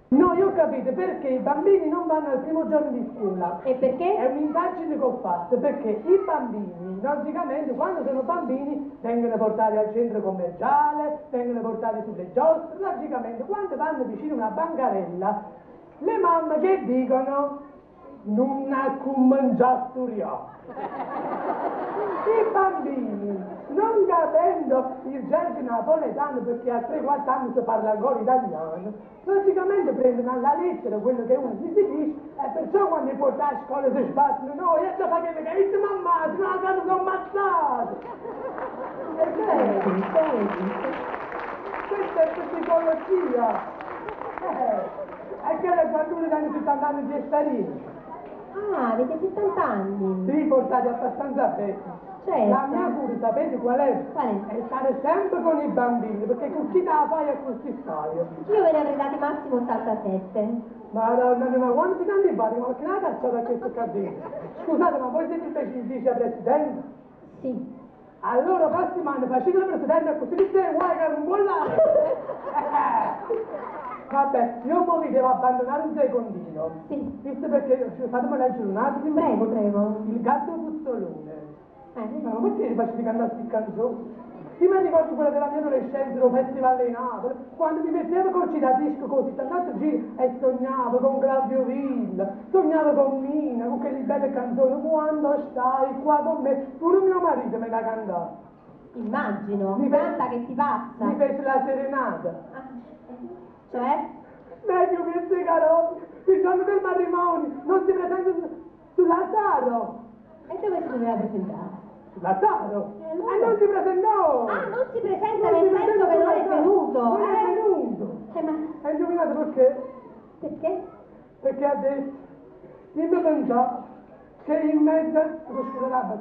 No, io ho capito perché i bambini non vanno al primo giorno di scuola. E perché? È un'indagine che ho fatto, perché i bambini, logicamente, quando sono bambini, vengono portati al centro commerciale, vengono portati sulle giostre, logicamente, quando vanno vicino a una bancarella, le mamme che dicono? Non ha cum mangiato. I bambini, non capendo il gergo napoletano perché a 3-4 anni si parla ancora italiano, logicamente prendono alla lettera quello che uno si dice e perciò quando li porta a scuola si sbattono, no, io già faccio che io mi ammazzo, no, che sono ammazzato. E questa è psicologia. E che le bambine hanno 70 anni di esperienza. Ah, avete 70 anni? Sì, portati abbastanza bene. Certo. La mia cura, sapete qual è? Qual è? È stare sempre con i bambini, perché con chi te la fai e così stai. Io ve ne avrei dati massimo 87. Ma quanti anni fate? Ma che l'ha cacciato a questo casino? Scusate, ma voi siete invece il vicepresidente? Sì. Allora, prossimo anno facete il presidente così di te, guai che non vuoi là. Vabbè, io mo vi devo abbandonare un secondino. Sì. Visto perché, fatemi leggere un attimo. Prego, prego. Il gatto puzzolone. Ma perché facevi cantare queste canzoni? Io mi ricordo quella della mia adolescenza, lo festival di Napoli, quando mi mettevo col cittadisco così, tanto giro e sognavo con Claudio Villa, sognavo con Mina, con quelle belle canzoni, quando stai qua con me, pure mio marito me la cantava. Immagino, Mi canta che ti passa. Mi fece la serenata. Ah, cioè? Meglio queste carozze, il giorno del matrimonio, non si presenta sull'altaro. E dove si doveva presentare? Sull'altaro? allora? E non si presentò! Ah, non si presenta Non nel si senso presenta che non è sull'altare. venuto. Non è venuto. Ma Hai indovinato perché? perché? Perché ha detto, io mi pensavo che in mezzo, lo scusa